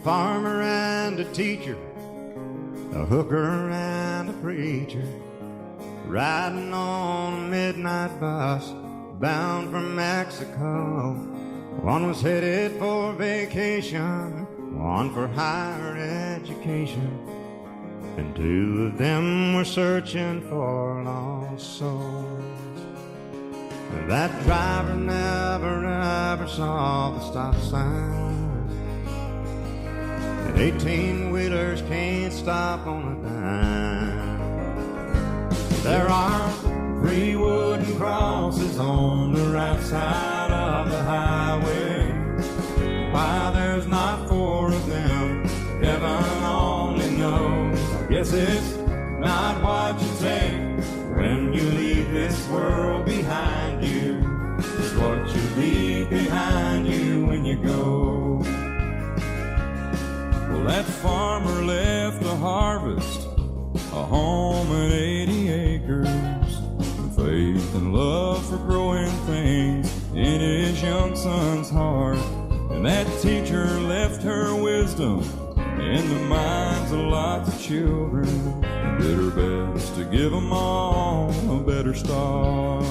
farmer and a teacher, a hooker and a preacher, riding on a midnight bus bound for Mexico. One was headed for vacation, one for higher education, and two of them were searching for lost souls. That driver never ever saw the stop sign, and 18-wheelers can't stop on a dime. There are 3 wooden crosses on the right side of the highway. Why there's not 4 of them, heaven only knows. I guess it's not what you take when you leave this world behind you. It's what you leave behind you when you go. Well, that farmer left a harvest, a home and 80 acres, and faith and love for growing things in his young son's heart. And that teacher left her wisdom in the minds of lots of children, and did her best to give them all a better start.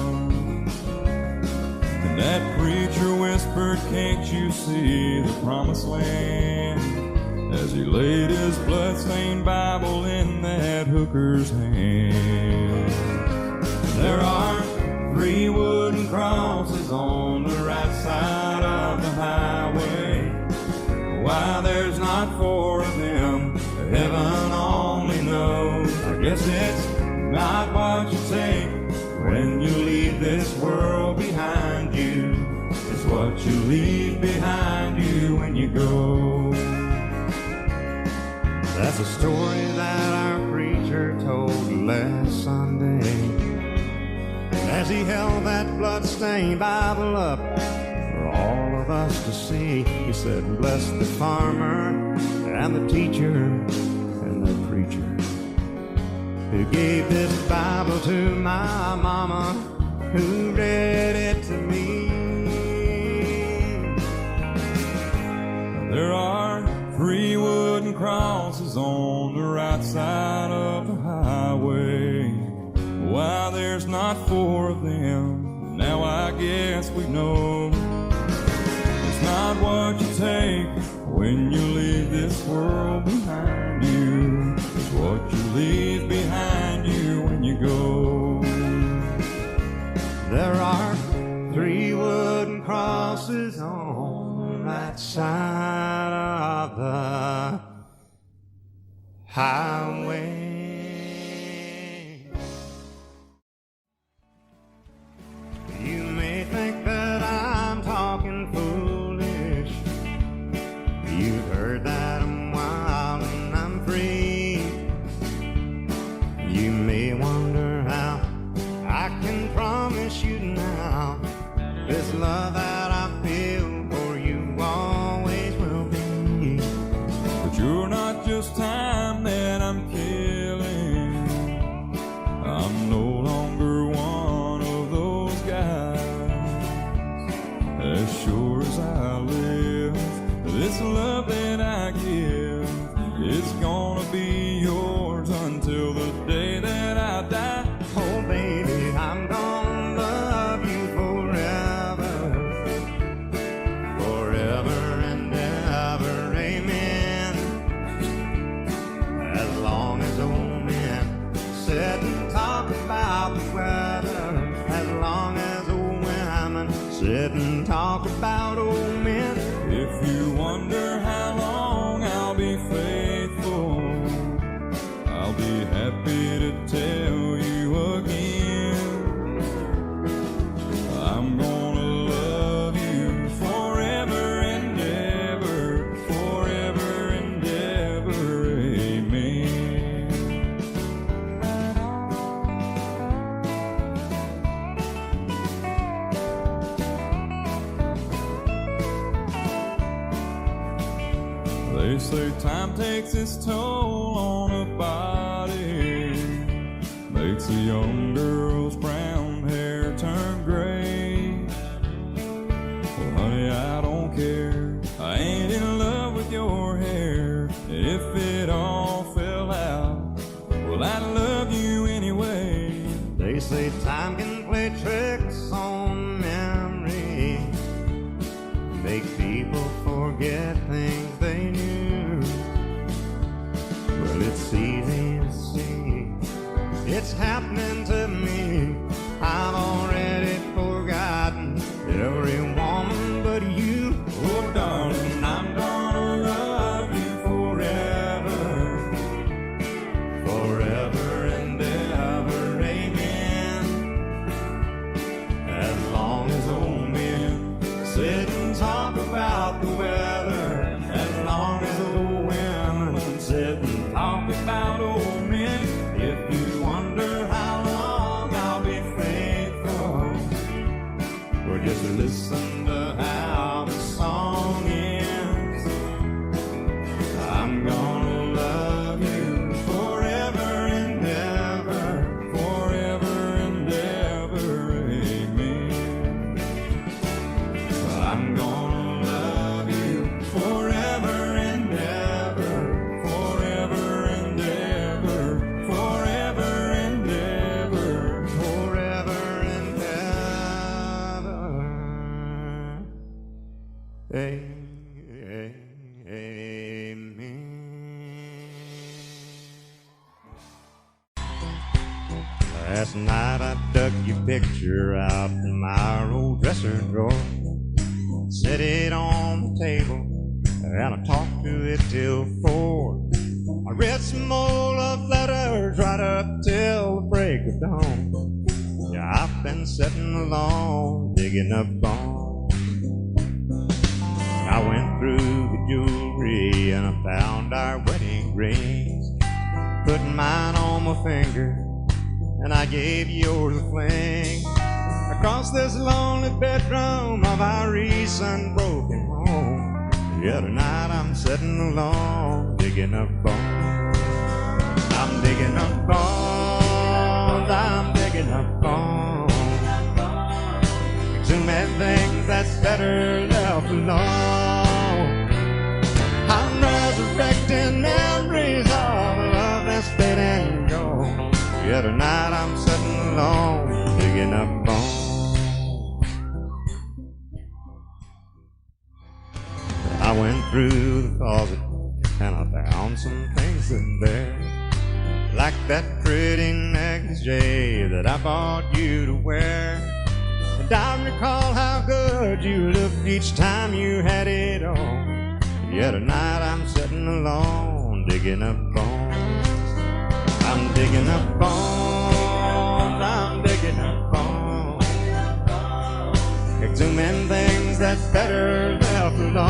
And that preacher whispered, "Can't you see the promised land?" as he laid his blood-stained Bible in that hooker's hand. There are 3 wooden crosses on the right side of the highway. Why there's not 4 of them, heaven only knows. I guess it's not what you take when you leave this world behind you. It's what you leave behind you when you go. That's a story that our preacher told last Sunday, as he held that blood-stained Bible up for all of us to see. He said, "Bless the farmer and the teacher and the preacher who gave this Bible to my mama, who read it to me." There are 3 wooden crosses on the right side of the highway. Why there's not 4 of them, now I guess we know. It's not what you take when you leave this world behind you. It's what you leave behind you when you go. There are 3 wooden crosses on the right side of the highway. You may think that I'm talking foolish. You've heard that I'm wild and I'm free. You may wonder how I can promise you now this love that I feel for you always will be. But you're not just time that I'm killing. I'm no longer one of those guys. As sure as I live, this love that I give is gonna be yours until the day that I die. Oh baby, I'm gonna love you forever, forever and ever, amen. As long as old men sit and talk about the weather, as long as old women sit and talk about old men. If you wonder how long I'll be faithful, I'll be happy to tell you again. I'm gonna love you forever and ever, forever and ever, amen. They say time takes its toll on a body, makes a young girl's brown hair turn gray. Well, honey, I don't care, I ain't in love with your hair. can play tricks on memory, make people forget things they knew. Well, it's easy to see, it's happening to me. I've already forgotten every woman but you. Oh, darling, I'm gonna love you forever, forever and ever, amen. As long as old men sit and talk about the weather, as long as old women sit and talk about old men. If you wonder how long I'll be faithful, or just listen to how the song ends. I'm gonna love you forever and ever, forever and ever, amen. I'm gonna love you forever and ever, forever and ever, forever and ever, forever and ever. Amen. Last night I dug your picture out from our old dresser drawer, set it on the table, and I talked to it till 4. I read some old love letters right up till the break of dawn. Yeah, I've been sitting alone, digging up bones. I went through the jewelry and I found our wedding rings, put mine on my finger and I gave yours a fling. Across this lonely bedroom of our recent broken home, yeah, tonight I'm sitting alone, digging up bones. I'm digging up bones, I'm digging up bones, exhuming things that's better left alone. I'm resurrecting memories of a love that's dead and gone. Yeah, tonight I'm sitting alone, digging up bones. I went through the closet and I found some things in there, like that pretty necklace, Jay, that I bought you to wear. And I recall how good you looked each time you had it on. Yeah, tonight I'm sitting alone, digging up bones. I'm digging up bones, I'm digging up bones, exhuming things that's better left alone.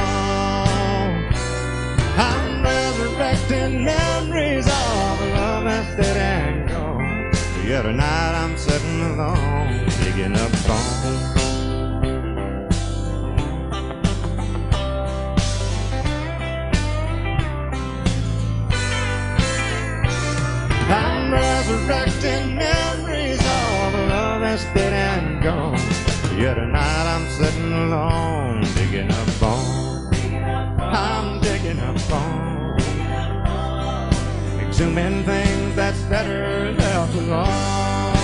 I'm resurrecting memories of a love that's dead and gone. Yeah, tonight I'm sitting alone, digging up bones. I'm resurrecting memories of a love that's dead and gone. Yeah, tonight I'm sitting alone, digging up bones. I'm digging up bones, exhuming things that's better left alone.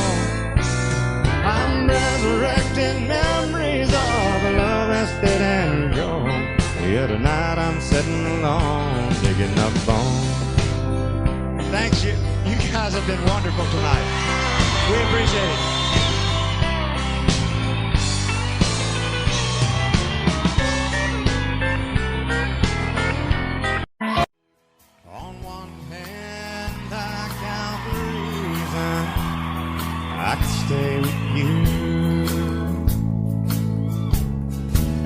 I'm resurrecting memories of a love that's dead and gone. Yeah, tonight I'm sitting alone, digging up bones. Thanks, you guys have been wonderful tonight. We appreciate it. On one hand, I count the reason I could stay with you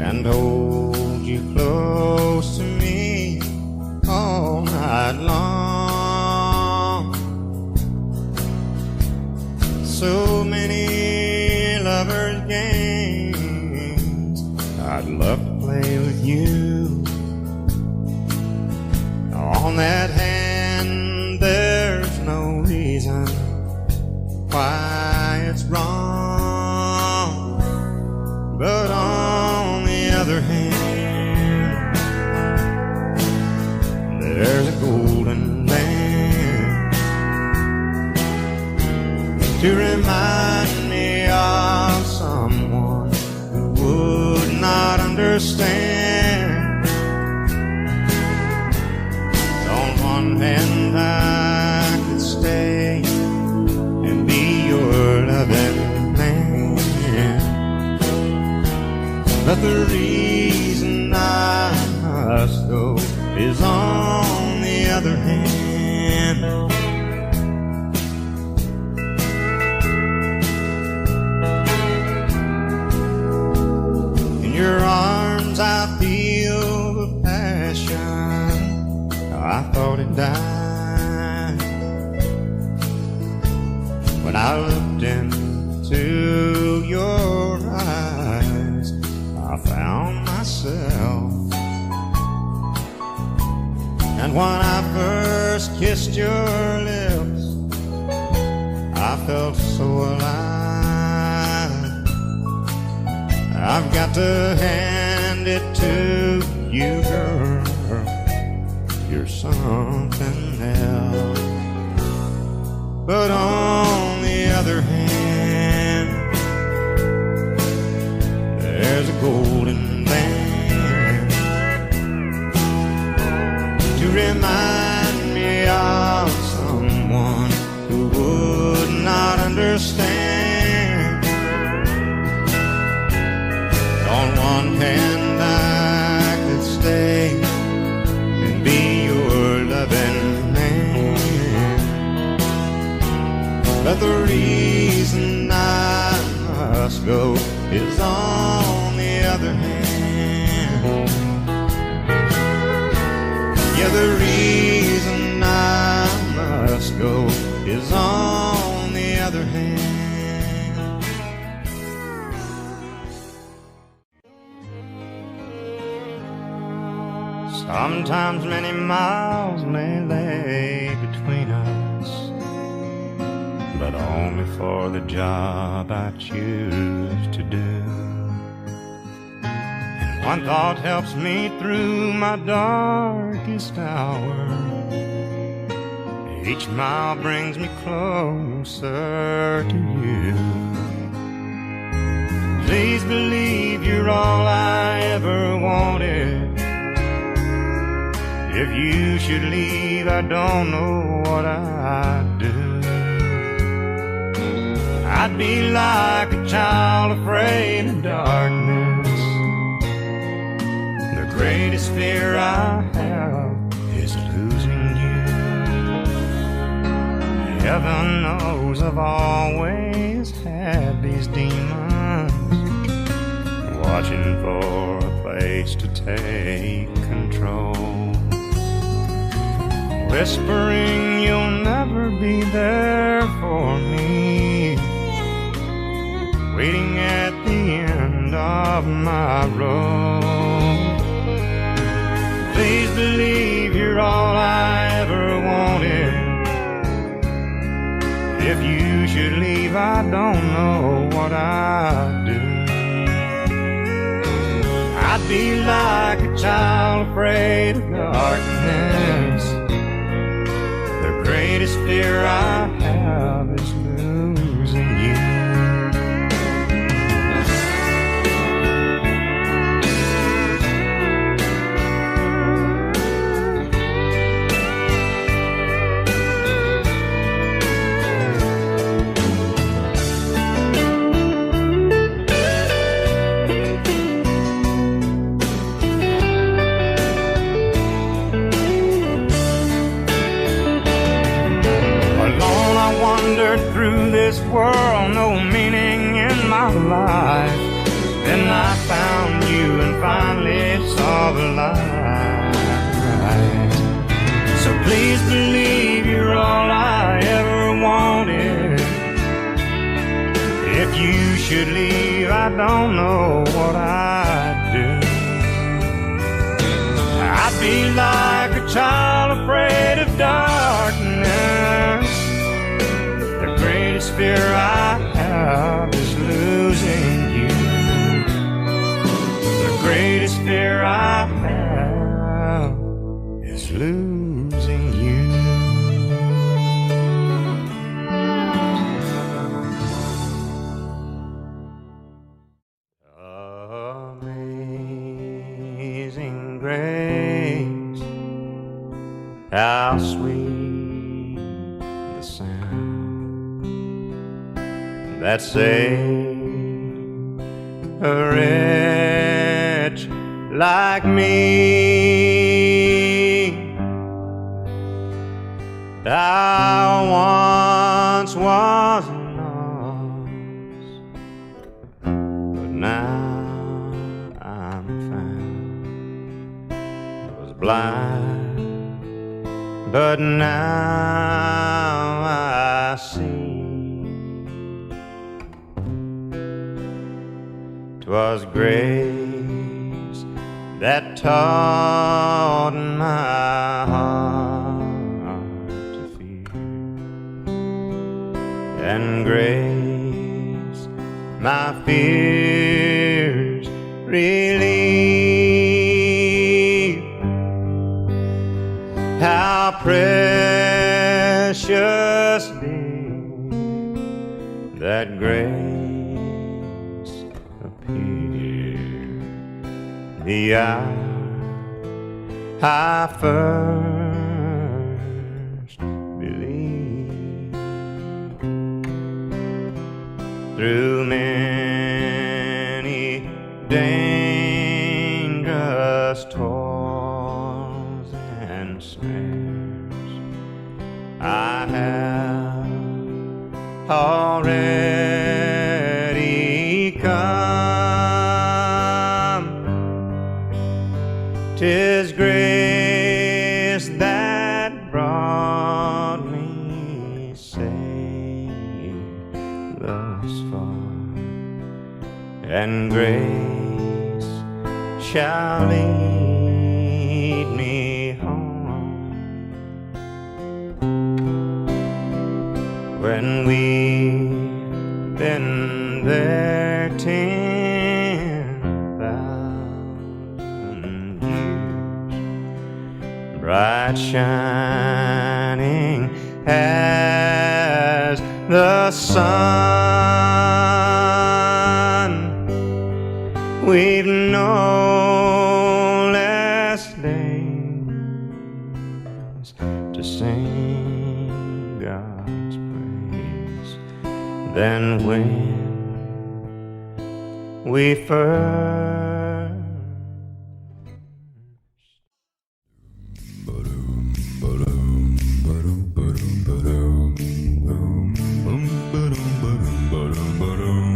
and hold you close to me all night long. So many lovers' games I'd love to play with you. On that hand, there's no reason why it's wrong, but on the other hand, there's a golden band to remind me understand. On one hand I could stay and be your loving man, but the reason I must go is on the other hand. In your arms I feel the passion I thought it died. When I looked into your eyes, I found myself. And when I first kissed your lips, I felt so alive. I've got to hand it to you, girl, you're something else. But on the other hand, there's a golden band to remind me of someone who would not understand. On one hand I could stay and be your loving man, but the reason I must go is on the other hand. Yeah, the reason I must go is on the other hand. Sometimes many miles may lay between us, but only for the job I choose to do. And one thought helps me through my darkest hour. Each mile brings me closer to you. Please believe you're all I ever wanted. If you should leave, I don't know what I'd do. I'd be like a child afraid of darkness. The greatest fear I have is losing you. Heaven knows I've always had these demons watching for a place to take control, whispering you'll never be there for me, waiting at the end of my road. Please believe you're all I ever wanted. If you should leave, I don't know what I'd do. I'd be like a child afraid of darkness. The greatest fear I have is losing you. Through this world, no meaning in my life. Then I found you and finally saw the light. So please believe you're all I ever wanted. If you should leave, I don't know what I'd do. I'd be like a child afraid of darkness. The greatest fear I have is losing you. The greatest fear I have is losing you. Amazing how sweet the sound that saved a wretch like me. I once was lost, but now I'm found. I was blind, but now I see. 'Twas grace that taught my heart to fear, and grace my fears relieve. How preciously that grace appeared the hour I first believed. Through many dangerous toils and snares, I have already come. 'Tis grace that brought me safe thus far, and grace shall lead me home. When we've been there 10,000 years, bright shining as the sun, we've no less days to sing God's praise than when we first.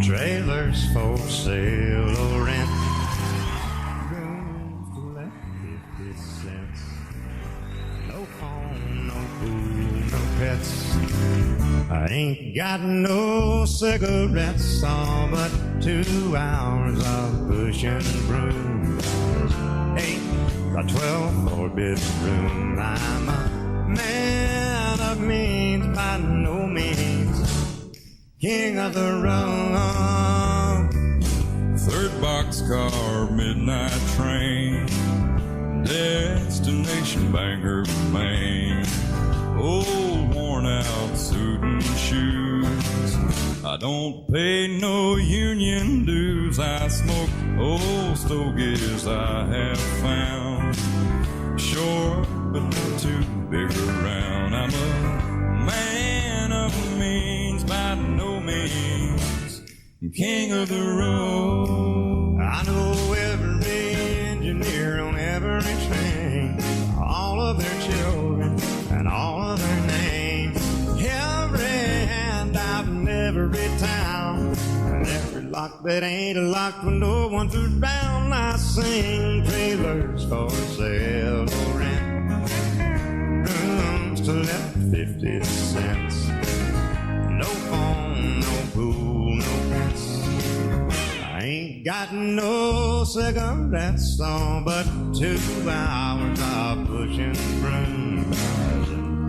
Trailers for sale or rent, rooms to let 50 cents. No phone, no food, no pets. I ain't got no cigarettes, all but 2 hours of push and broom. 8 by 12 4-bedroom. I'm a man of means, by no means king of the road. 3rd boxcar, midnight train, destination Bangor, Maine. Old worn out suit and shoes. I don't pay no union dues. I smoke old stogies I have found. Short but not too big around. I'm a man of means, by no means king of the road. I know every engineer on every train, all of their children and all of their names. Every handout in every town, and every lock that ain't a lock when no one's around. I sing trailers for sale or rent, rooms to let 50 cents. No phone, no pool, no pets. I ain't got no cigarettes, all but 2 hours of pushing brooms.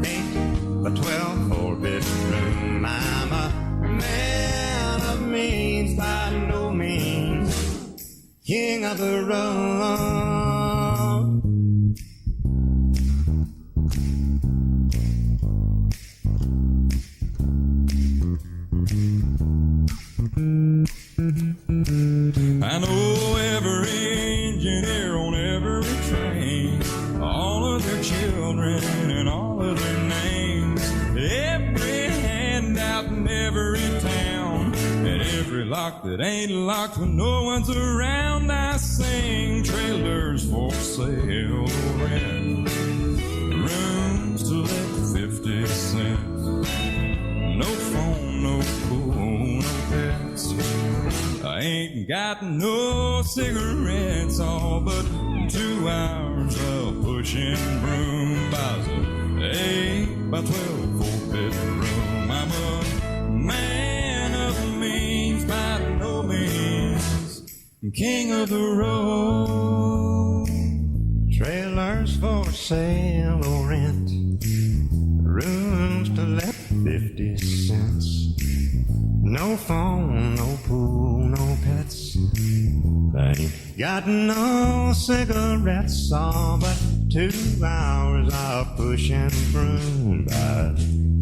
8 by 12 4-bedroom. I'm a man of means, by no means king of the road. I know every engineer on every train, all of their children and it ain't locked when no one's around. I sing trailers for sale or rent, rooms to let 50 cents. No phone, no pool, no pets. I ain't got no cigarettes, all but 2 hours of pushing broom. Buys a 8 by 12 4-bedroom. I'm a man of means, by no means king of the road. Trailers for sale or rent, rooms to let 50 cents. No phone, no pool, no pets. I ain't got no cigarettes, all but 2 hours of pushing broom. By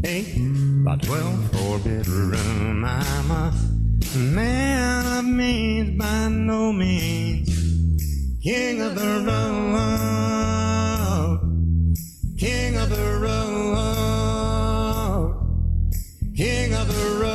8 by 12 4-bedroom. I'm a man of means, by no means king of the road, king of the road, king of the road.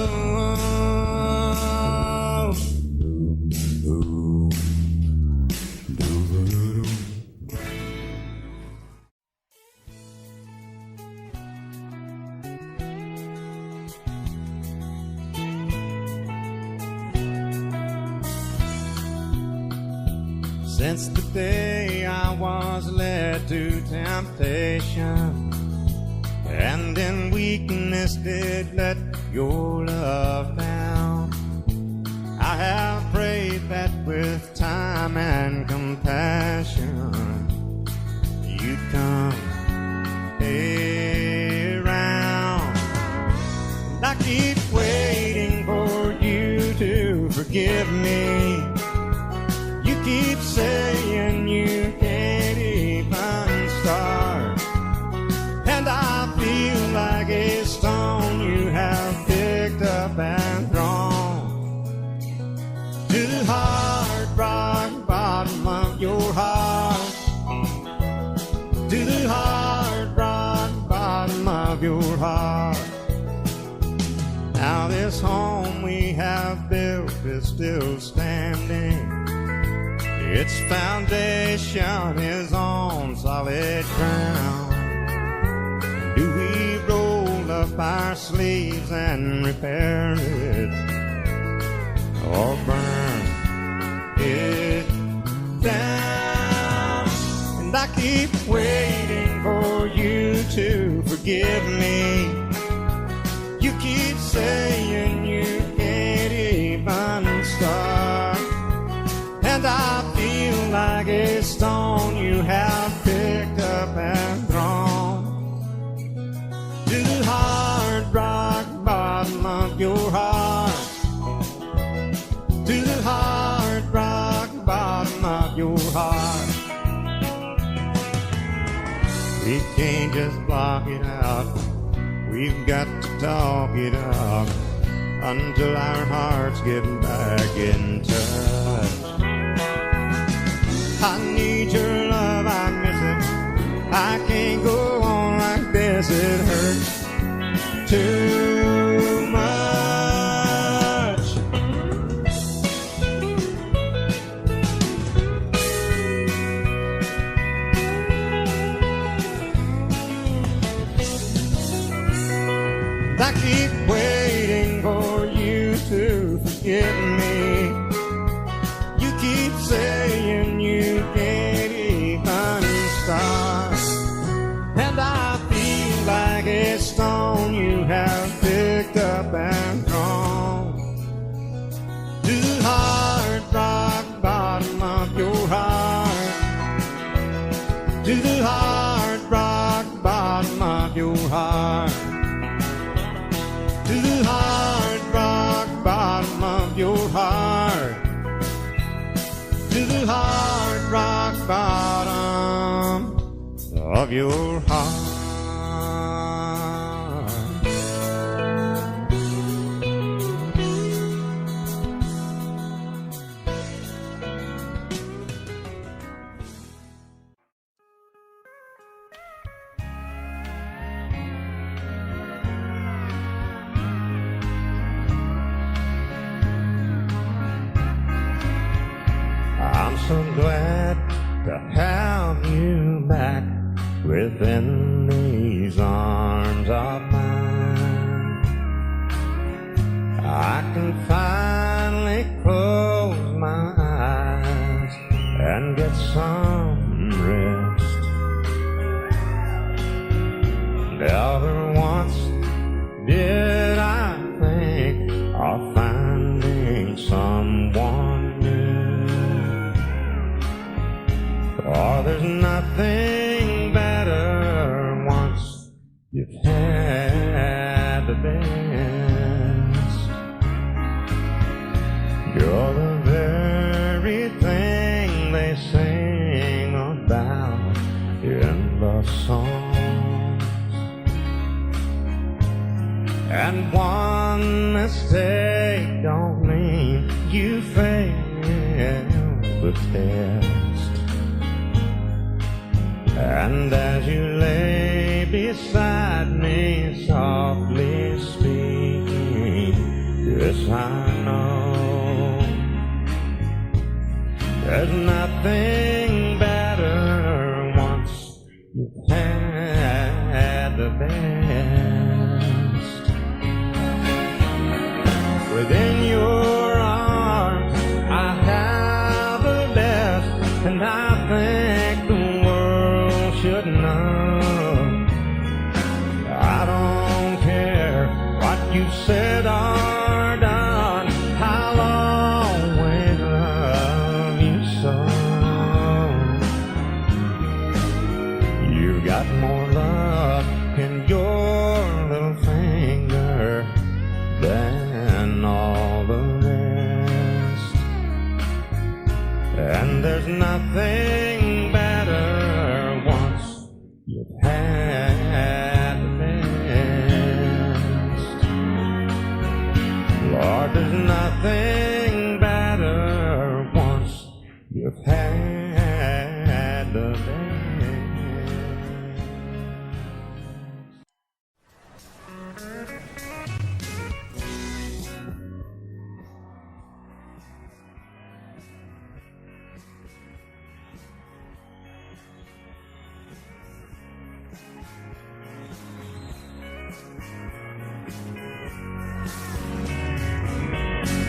Since the day I was led to temptation, and in weakness did let your love down, I have prayed that with time and compassion you'd come around. And I keep waiting for you to forgive me. You keep saying you can't even start, and I feel like a stone you have picked up and thrown to the hard rock bottom of your heart, to the hard rock bottom of your heart. Now this home we have built is still standing. Its foundation is on solid ground. Do we roll up our sleeves and repair it, or burn it down? And I keep waiting for you to forgive me. You keep saying you can't even start, and I feel like a stone you have picked up and thrown to the hard rock bottom of your heart, to the hard rock bottom of your heart. We can't just block it out, we've got to talk it out until our hearts get back in touch. I need your love, I miss it. I can't go on like this, it hurts too much. I keep waiting for you to forgive me. You keep saying you can't even start, and I feel like a stone you have picked up and thrown to the hard rock bottom of your heart, to the hard rock bottom of your heart, to the hard rock bottom of your heart, to the hard rock bottom of your heart. so glad to have you back within these arms of mine. I can finally close my eyes and get some rest. Never once did I think of finding someone new. Oh, there's nothing better once you've had the best. You're the very thing they sing about in the songs. And one mistake don't mean you failed the test. And as you lay beside me, softly speaking, yes, I know there's nothing better once you've had the best. Within your arms I have the best, and I think the world should know. I don't care what you've said or done, I'll always love you so. You've got more love in your little finger than all the rest. And there's nothing better once you've had the best. Lord, there's nothing better once you've had the best.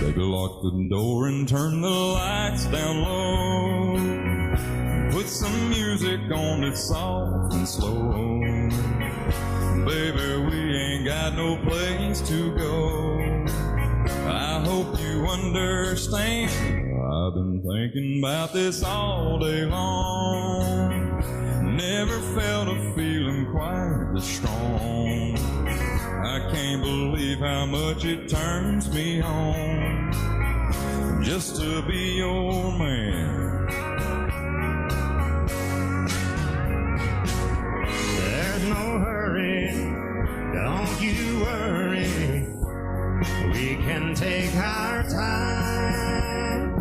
Baby, lock the door and turn the lights down low. Put some music on that's soft and slow. Baby, we ain't got no place to go. I hope you understand. I've been thinking about this all day long. Never felt a feeling quite this strong. I can't believe how much it turns me on just to be your man. There's no hurry, don't you worry. We can take our time.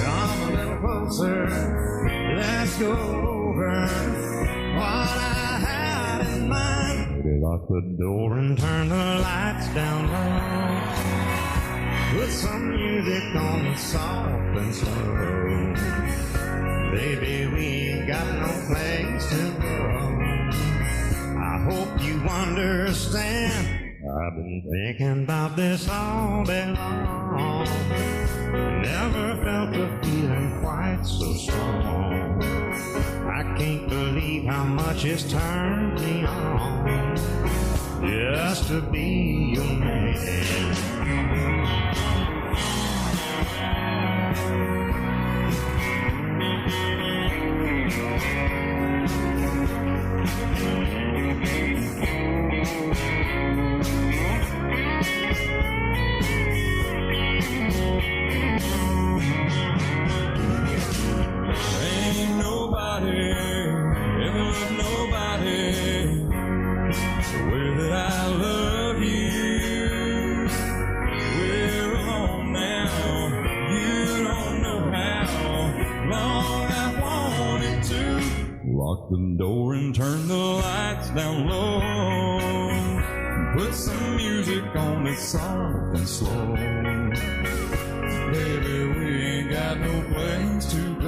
Come a little closer, let's go over what I had in mind. Lock the door and turn the lights down low. Put some music on that's soft and slow. Baby, we ain't got no place to go. I hope you understand. I've been thinking about this all day long. Never felt a feeling quite so strong. I can't believe how much it's turned me on just to be your man. Ain't nobody ever loved nobody the way that I love you. We're alone now, you don't know how long I wanted to. Lock the door and turn the lights down low. Put some music on that's soft and slow. Baby, we ain't got no place to go.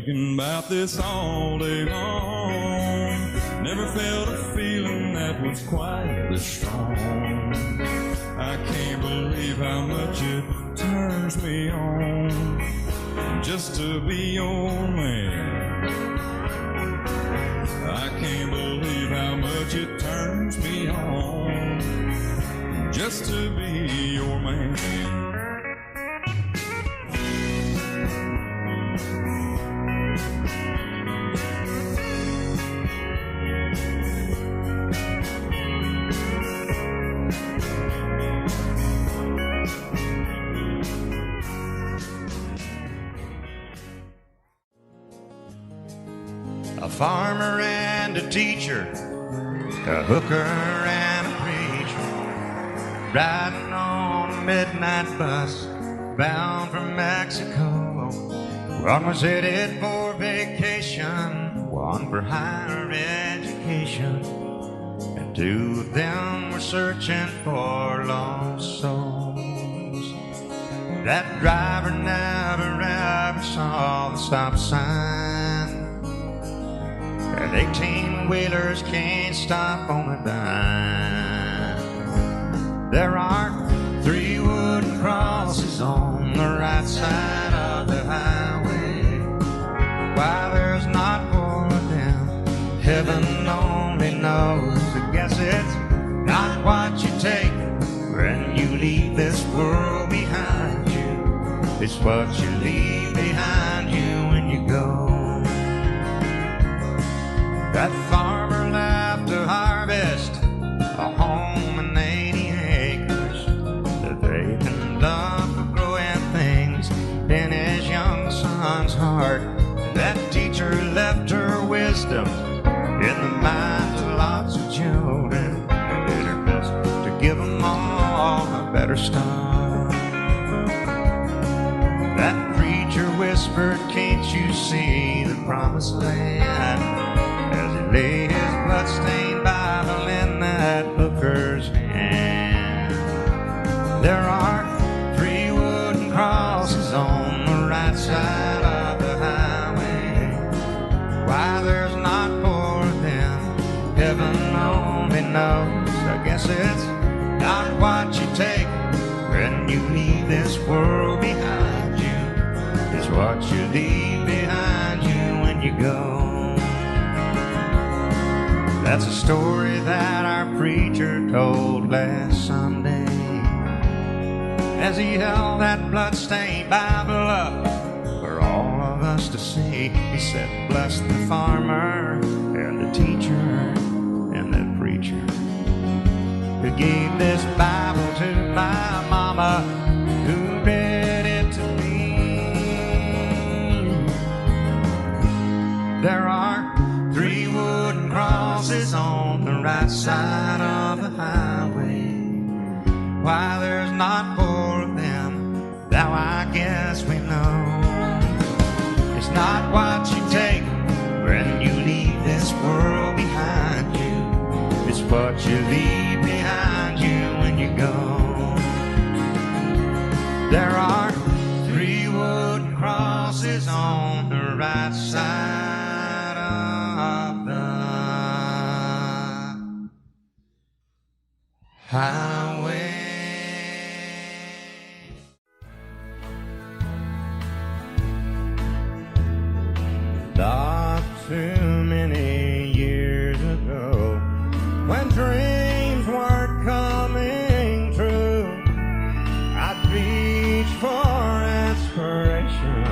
thinking about this all day long. Never felt a feeling that was quite this strong. I can't believe how much it turns me on just to be your man. I can't believe how much it turns me on just to be your man. A farmer and a teacher, a hooker and a preacher, riding on a midnight bus bound for Mexico. One was headed for vacation, one for higher education, and two of them were searching for lost souls. That driver never ever saw the stop sign, and 18-wheelers can't stop on a dime. There are 3 wooden crosses on the right side of the highway. Why there's not 4 of them, heaven only knows. I guess it's not what you take when you leave this world behind you. It's what you leave behind you when you go. That farmer left to harvest a home and 80 acres, the vacant love for growing things in his young son's heart. That teacher left her wisdom in the minds of lots of children, and did her best to give them all a better start. That preacher whispered, "Can't you see the promised land?" as he lay his blood-stained Bible in that hooker's hand. There are 3 wooden crosses on the right side of the highway. Why there's not 4 of them, heaven only knows. I guess it's not what you take when you leave this world behind you. It's what you leave behind you when you go. That's a story that our preacher told last Sunday as he held that blood-stained Bible up for all of us to see. He said, "Bless the farmer and the teacher and the preacher who gave this Bible to my mama, who read it to me." There are 3 wooden crosses on the right side of the highway. Why there's not 4 of them, now I guess we know. It's not what you take when you leave this world behind you. It's what you leave behind you when you go. There are 3 wooden crosses on the right side of the highway. Not too many years ago, when dreams weren't coming true, I'd reach for inspiration.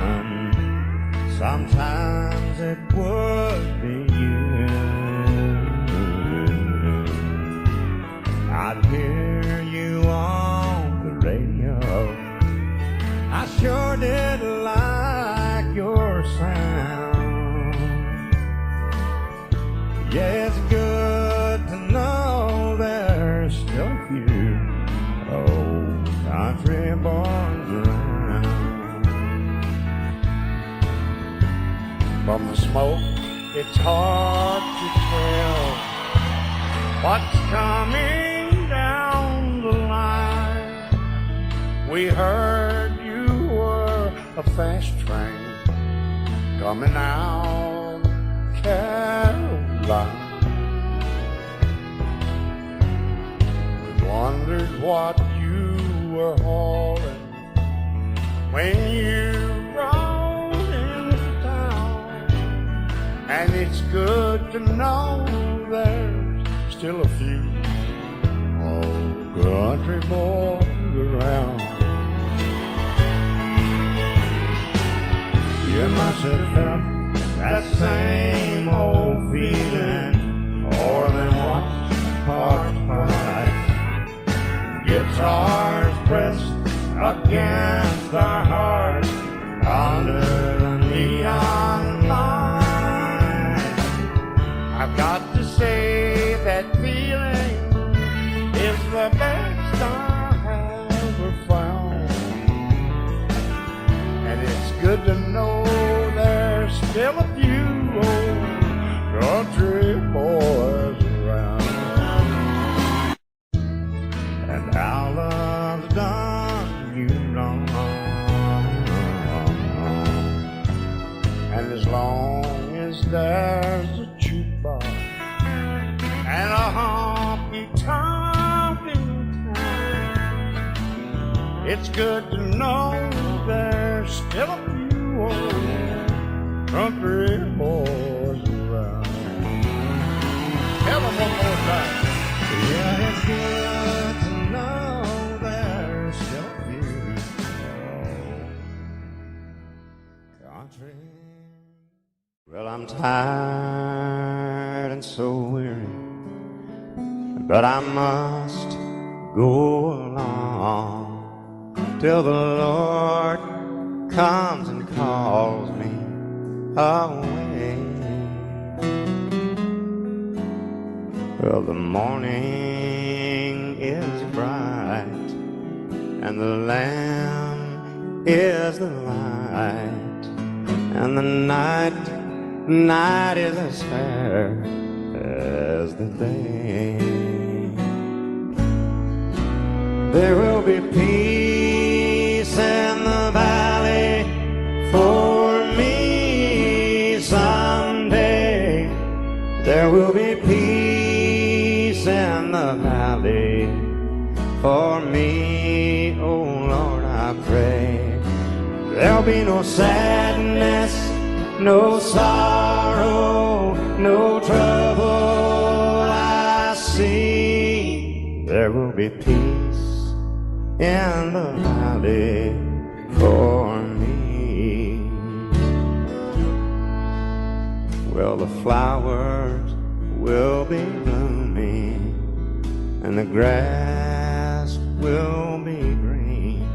Sometimes it would be you. I'd hear you on the radio. I sure did like your sound. Yeah, it's good to know there's still a few old country boys around. From the smoke, it's hard to tell what's coming down the line. We heard you were a fast train coming out Carolina. We wondered what you were hauling when you rode into town, and it's good to know there's still a few old country boys around. You must have felt that same old feeling more than once, heart fight. Guitars pressed against our hearts under the neon light. I've got to say that feeling is the best I have ever found, and it's good to know there's still a few old country boys around. And how love's done you wrong, and as long as there's a jukebox and a honky-tonk in town, it's good to know there's still a few old country boys around. Tell them one more time. Yeah, it's good to know there's still a few country. Well, I'm tired and so weary, but I must go along till the Lord comes and calls me away. Well, the morning is bright and the Lamb is the light, and the night is as fair as the day. There will be peace in the valley for me someday. There will be peace in the valley for me, oh Lord, I pray. There'll be no sadness, no sorrow, no trouble I see. There will be peace in the valley for me. Well, the flowers will be blooming and the grass will be green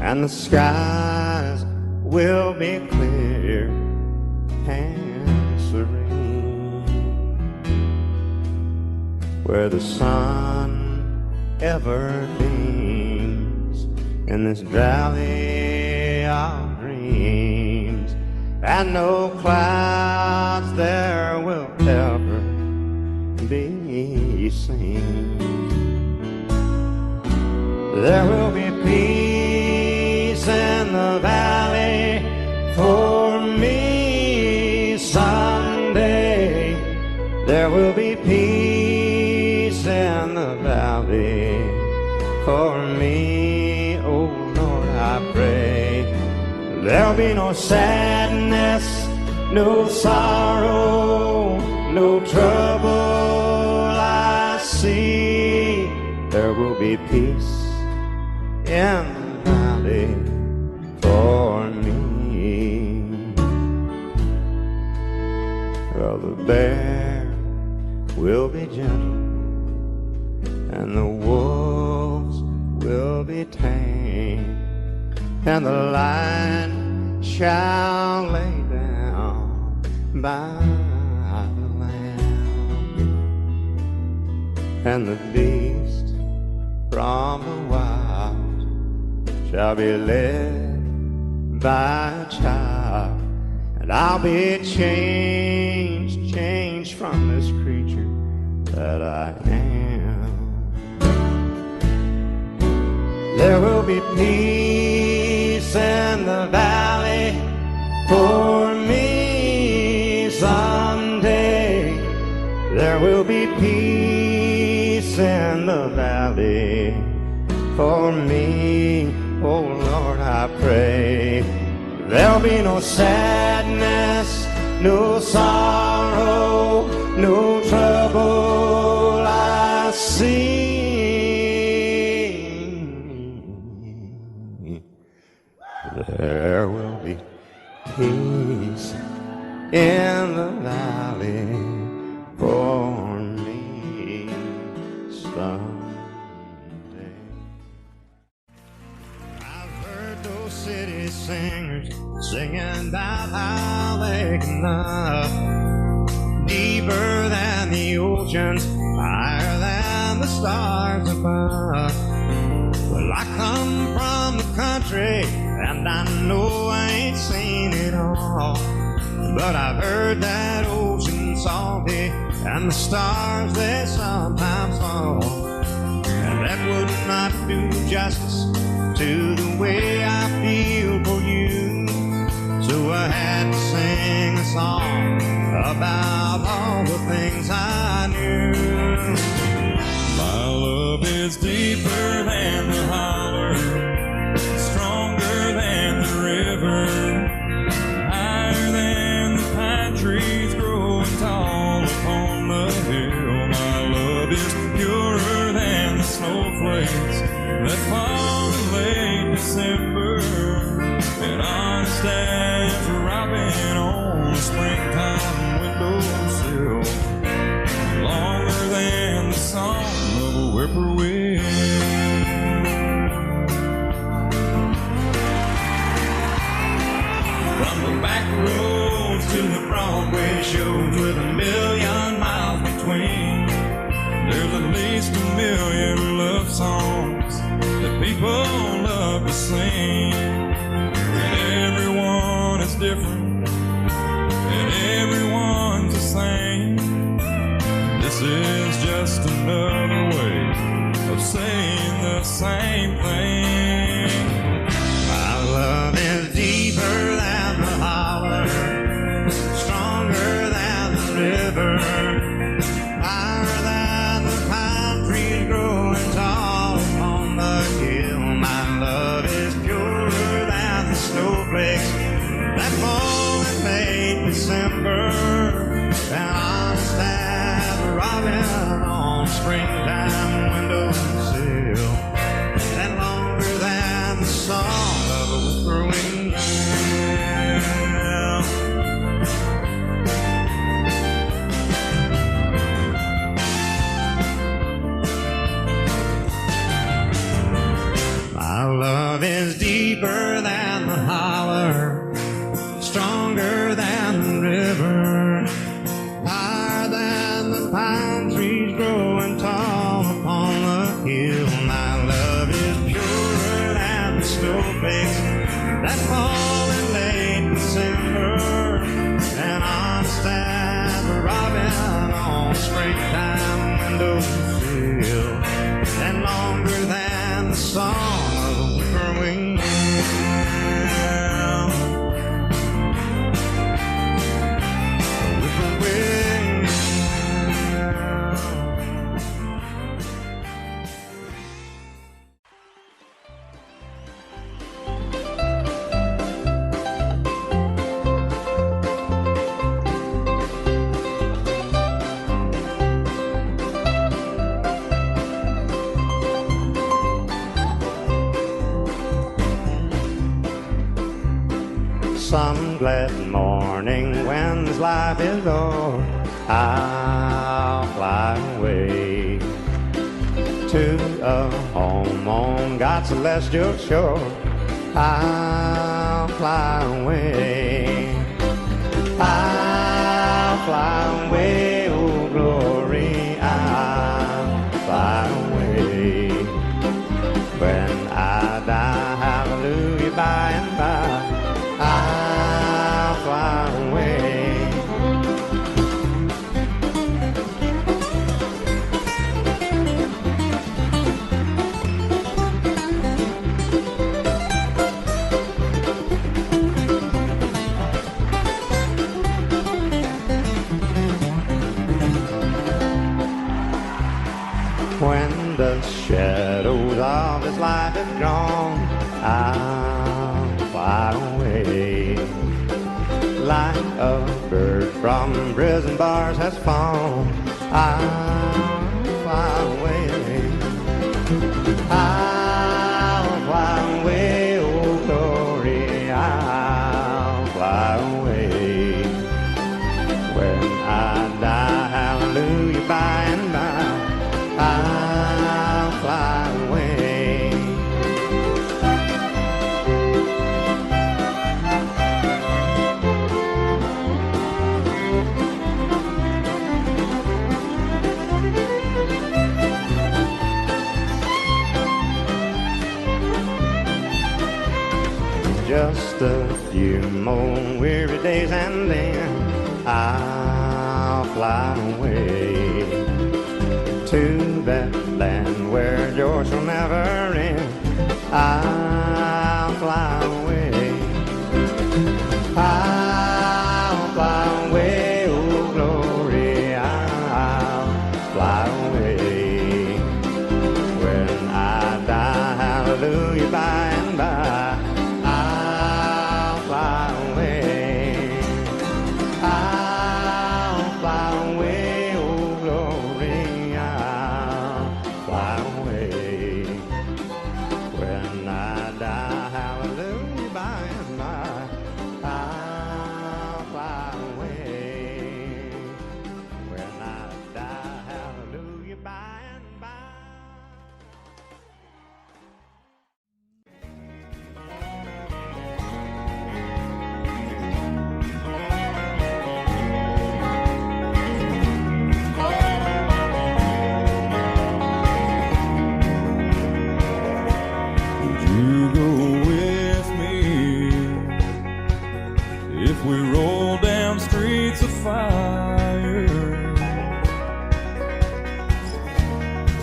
and the skies will be clear and serene. Where the sun ever beams in this valley of dreams, and no clouds there will ever be seen. There will be peace in the valley for me someday. There will be peace in the valley for me, oh Lord, I pray. There'll be no sadness, no sorrow, no trouble I see. There will be peace in the valley for me. Well, the bear will be gentle and the wolves will be tame, and the lion shall lay down by the lamb, and the beast from the wild shall be led by a child, and I'll be changed from this creature that I am. There will be peace in the valley for me valley for me. Oh Lord, I pray there'll be no sadness, no sorrow, no trouble I see. There will be peace in the valley for me someday. I've heard those city singers singing about how they can love deeper than the oceans, higher than the stars above. Well, I come from the country, and I know I ain't seen it all, but I've heard that ocean salty and the stars they sometimes fall, and that would not do justice to the way I feel for you. So I had to sing a song about all the things I knew. My love is deeper than the holler, stronger than the river, higher than the pine trees growing tall upon the hill. My love is purer than the snowflakes that fall in late December, and honest as a robin on a springtime windowsill, longer than the song of a whippoorwill. From the back roads to the Broadway shows with a million miles between, there's at least a million love songs that people love to sing. And everyone is different, and everyone's the same. This is just another way of saying the same thing. My love is deeper than the holler, stronger than the river, higher than the pine trees growing tall on the hill. My love is purer than the snowflakes that fall in late December, and honest as a robin on springtime windowsill, and longer than the song of a whippoorwill. My love is deeper than the holler, stronger than the river, higher than the pine trees growing tall upon the hill. My love is purer than the snowflakes that fall in late December, and honest as a robin on springtime windowsill, and longer than the song of a whippoorwill. Some glad morning when this life is o'er, I'll fly away to a home on God's celestial shore. I'll fly away. I'll fly away, oh glory, I'll fly away. When I die, hallelujah, by and by, I'll fly away. how this life has gone, I'll fly away. Like a bird from prison bars has fallen, I'll fly away. I'll fly away, oh glory, I'll fly away. When I die, hallelujah, by and by, I'll fly away. Just a few more weary days and then I'll fly away to that land where joy shall never end. I'll fly away. I'll fly away, oh glory, I'll fly away. When I die, hallelujah, by and by, I'll fly away. I'll fly away, oh glory, I'll fly away. When I die, hallelujah, by and by, I'll fly away. When I die, hallelujah, by and by. Would you go with me if we roll down streets of fire?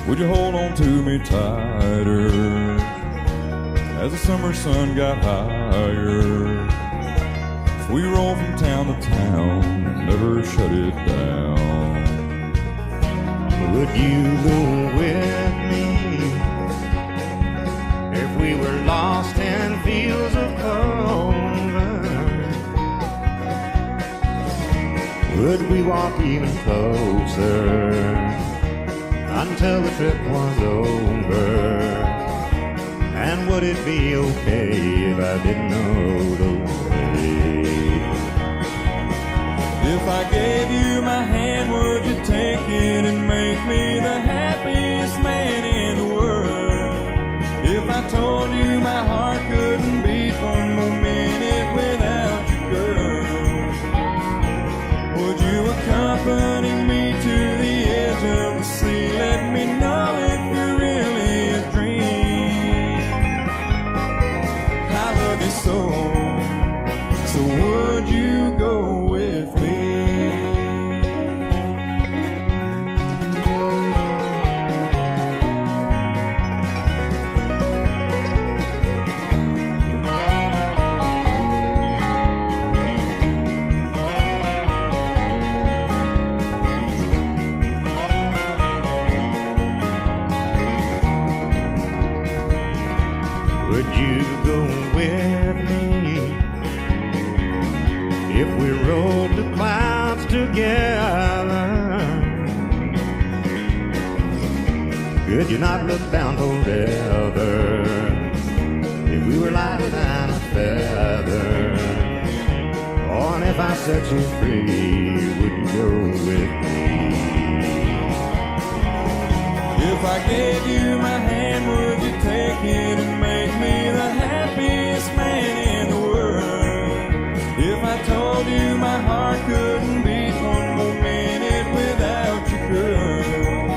Would you hold on to me tighter as the summer sun got higher? If we roll from town to town, never shut it down. Would you go with me if we were lost in fields of clover? Would we walk even closer until the trip was over? And would it be okay if I didn't know the way? If I gave you my hand, would you take it and make me the happiest man in the world? If I told you my heart couldn't beat one more minute without you, girl, would you accompany me to the edge of the sea? Let me know if you're really a dream. I love you so would you go with me? Would you go with me if we rode the clouds together? Could you not look down forever if we were lighter than a feather? Oh, and if I set you free, would you go with me? If I gave you my hand, would you take it and make me the happiest man in the world? If I told you my heart couldn't beat one more minute without you, girl,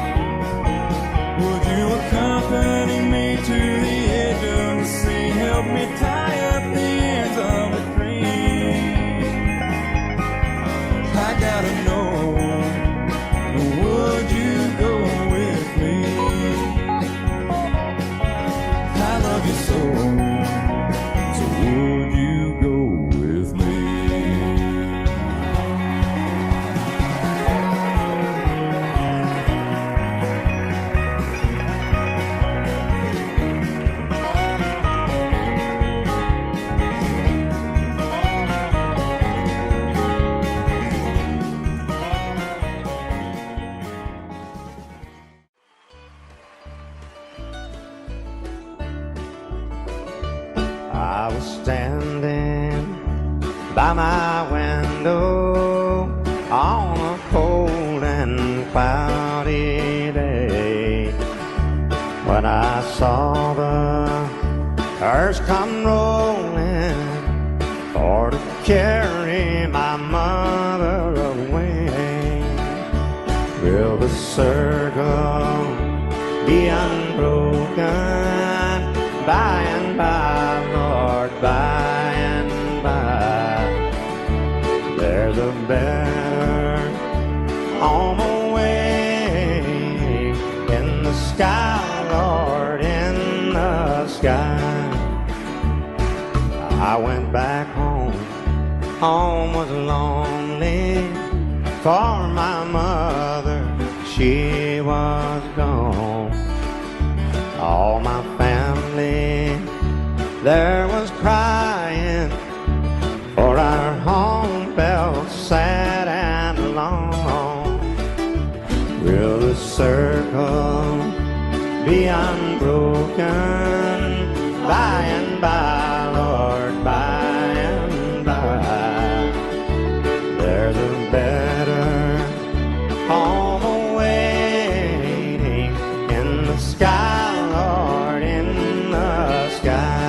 would you accompany me to the edge of the sea? Help me tie up the ends of a dream. I gotta know, would you go with me? I love you so would you go with me? I was standing by my window on a cold and cloudy day when I saw the earth come rolling for to carry my mother away. Will the circle be unbroken by and by, Lord, by and by? There's a better home away in the sky, Lord, in the sky. I went back home, home was lonely, for my mother, she was gone. All my family there was crying, for our home felt sad and alone. Will the circle be unbroken by and by, Lord, by and by? There's a better home awaiting in the sky, Lord, in the sky.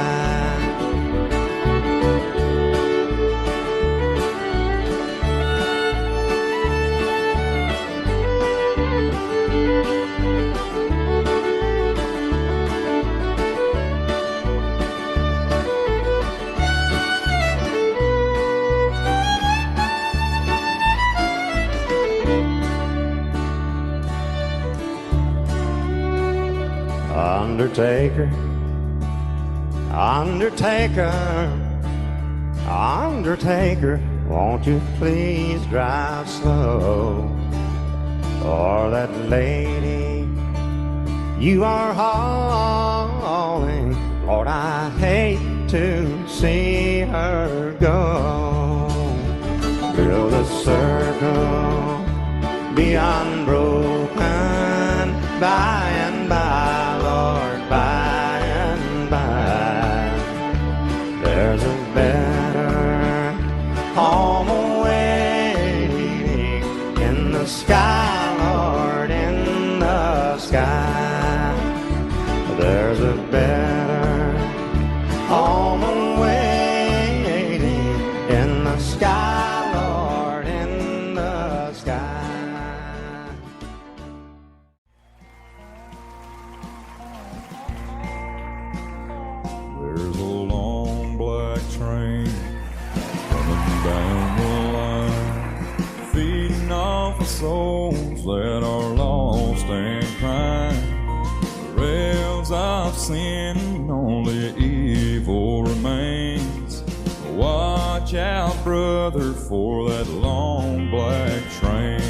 Undertaker, Undertaker, Undertaker, won't you please drive slow? For that lady you are hauling, Lord, I hate to see her go. Will the circle be unbroken by and by, Lord, by and by? There's a better home awaiting in the sky, Lord, in the sky. There's a better home awaiting in the sky, Lord, in the sky. There's a long black train coming down the line, feeding off the souls that are lost and crying. The rails of sin, only evil remains. Watch out, brother, for that long black train.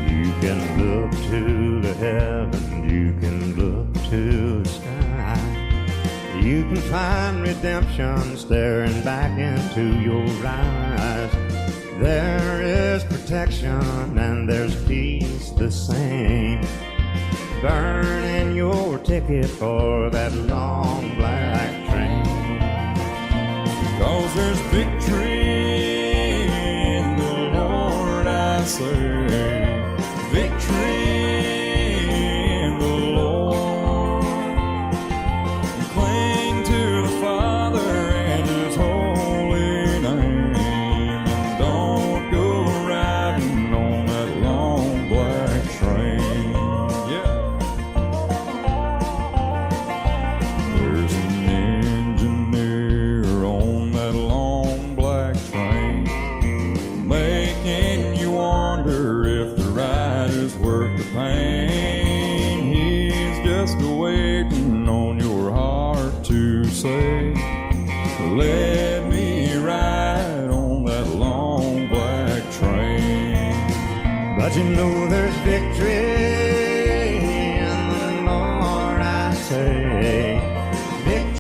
You can look to the heaven, you can look to the sky. You can find redemption staring back into your eyes. There is protection and there's peace the same. Burning your ticket for that long black train. 'Cause there's victory in the Lord, I say. Victory in the Lord. Cling to the Father and His holy name, and don't go riding on that long black train. Yeah. There's an engineer on that long black train, making you wonder if the ride is worth the pain. He's just waiting on your heart to say, let me ride on that long black train. But you know there's victory in the Lord, I say. Victory.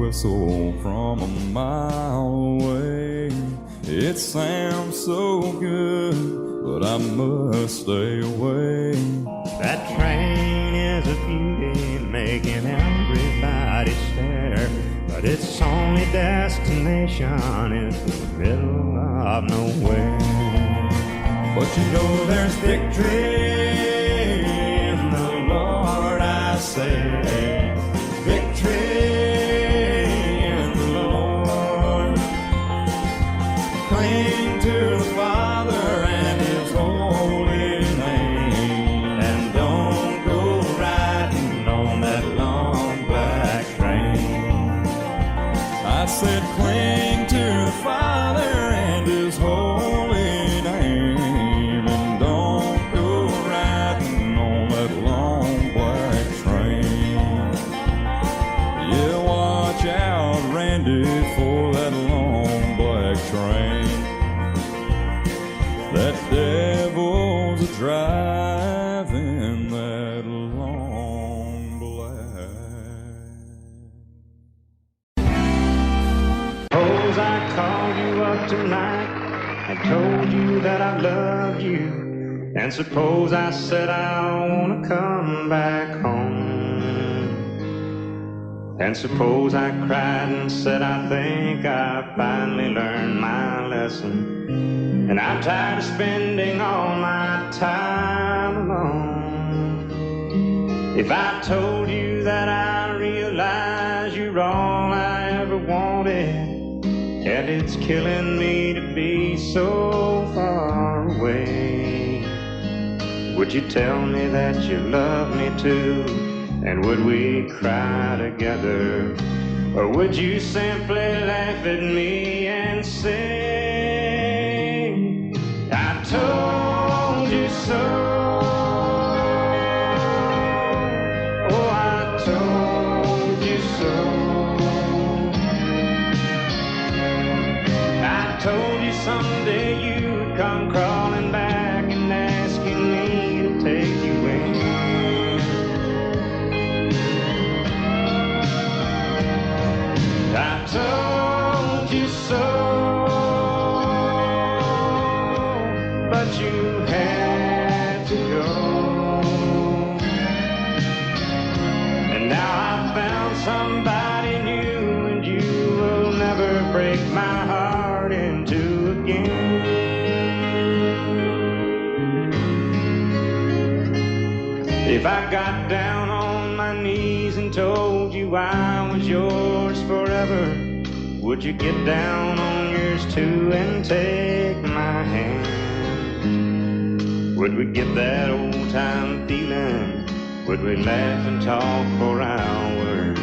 whistle from a mile away. It sounds so good, but I must stay away. That train is a beauty, making everybody stare, but its only destination is the middle of nowhere. But you know there's victory in the Lord, I say. Victory in the Lord. Cling to the Father and His holy name, and don't go riding on that long black train. I said cling to the Father and His holy name, and don't go riding on that long black train. Yeah, watch out, Randy, for that long black train. That devil's a-driving that long black. Suppose I called you up tonight and told you that I loved you, and suppose I said I wanna come back home, and suppose I cried and said I think I finally learned my lesson, and I'm tired of spending all my time alone. If I told you that I realize you're all I ever wanted, and it's killing me to be so far away, would you tell me that you love me too? And would we cry together? Or would you simply laugh at me and say, I told you so? Oh, I told you so. I told you someday you'd come crawling back and asking me to take you in. I told you so, but you had to go. And now I found somebody new, and you will never break my heart in two again. If I got down on my knees and told you I was yours forever, would you get down on yours too and take my hand? Would we get that old time feeling? Would we laugh and talk for hours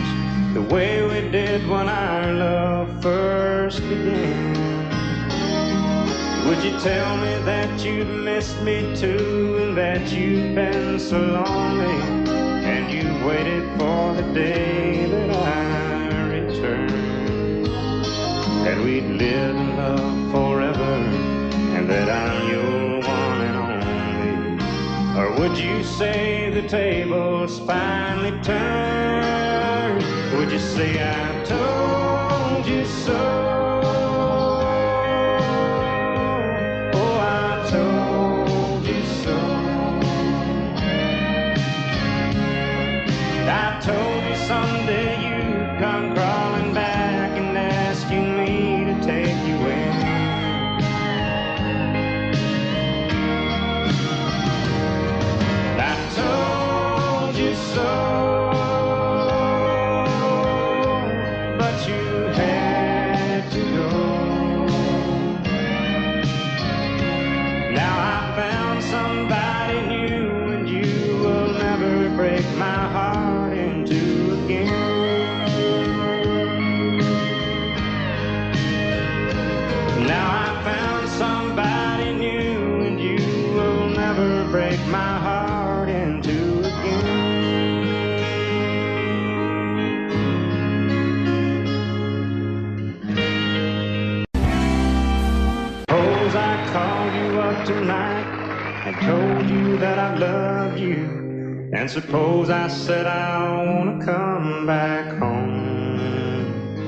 the way we did when our love first began? Would you tell me that you'd missed me too, and that you'd been so lonely, and you waited for the day that I returned, that we'd live in love forever, and that I'm your one and only? Or would you say the tables finally turned? Would you say I told you so? I told you someday you'd come crawling back and asking me to take you in. I told you so, but you had to go. Now I found somebody new, and you will never break my heart in two again. Now I found somebody new, and you will never break my heart in two again. Suppose I called you up tonight and told you that I loved you, and suppose I said I wanna come back home,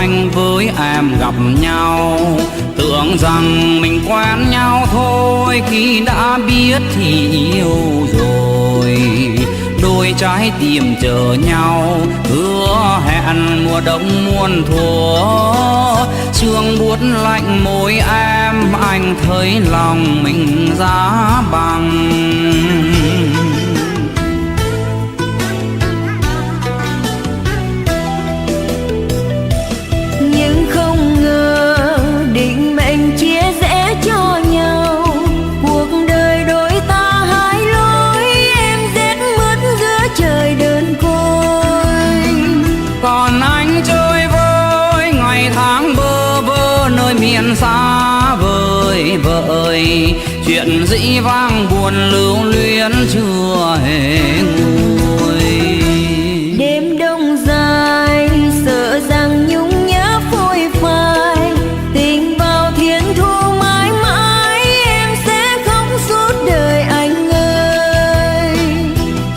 anh với em gặp nhau, tưởng rằng mình quen nhau thôi, khi đã biết thì yêu rồi. Đôi trái tim chờ nhau, hứa hẹn mùa đông muôn thuở. Sương buốt lạnh môi em, anh thấy lòng mình giá băng. Nhưng không ngờ định mệnh chia rẽ cho nhau, cuộc đời đôi ta hai lối, em rét mướt giữa trời đơn côi. Còn anh chơi vơi ngày tháng bơ vơ nơi miền xa vời vợi, chuyện dĩ vang buồn lưu luyến chưa hề nguôi. Đêm đông dài sợ rằng nhung nhớ phôi phai, tình vào thiên thu mãi mãi, em sẽ khóc suốt đời anh ơi.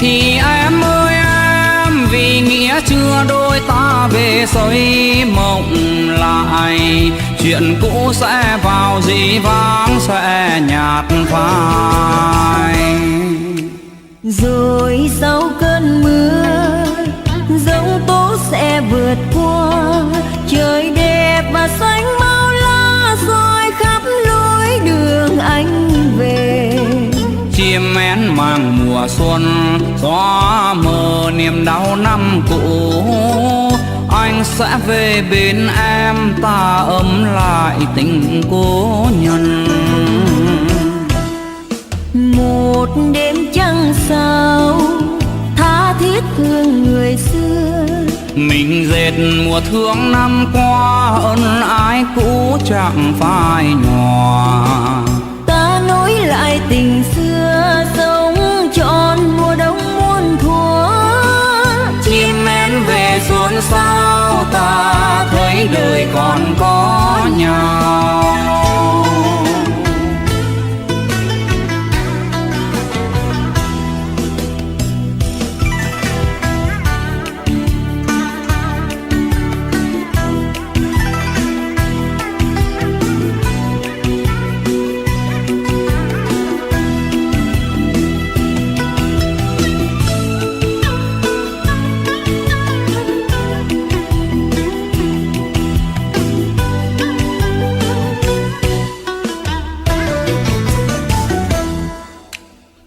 Thì em ơi em, vì nghĩa chưa đôi ta về xây mộng lại, chuyện cũ sẽ vào dĩ vãng sẽ nhạt phai. Rồi sau cơn mưa giông tố sẽ vượt qua, trời đẹp và xanh bao la roi khắp lối đường anh về. Chim én mang mùa xuân, xóa mờ niềm đau năm cũ, anh sẽ về bên em, ta ấm lại tình cố nhân. Một đêm trăng sao tha thiết thương người xưa, mình dệt mùa thương năm qua, ân ái cũ chẳng phai nhòa. ta nối lại tình xưa, sống trọn mùa đông muôn thuở. Chim én về xuân sao, ta thấy đời còn có nhau.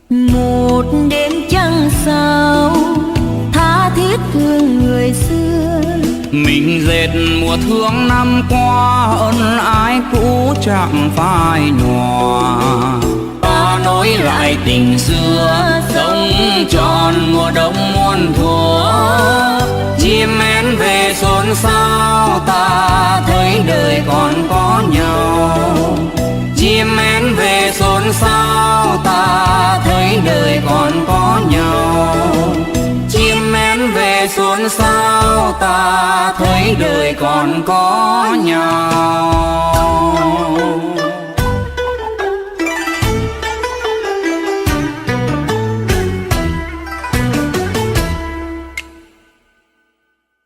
Một đêm trăng sao tha thiết thương người xưa, mình dệt mùa thương năm qua, ân ái cũ chẳng phai nhòa. Ta nối lại tình xưa, sống trọn mùa đông muôn thuở. Chim én về xuân sao, ta thấy đời còn có nhau. Chim én về xuân sao, ta thấy đời còn có nhau. Chim én về xuân sao, ta thấy đời còn có nhau.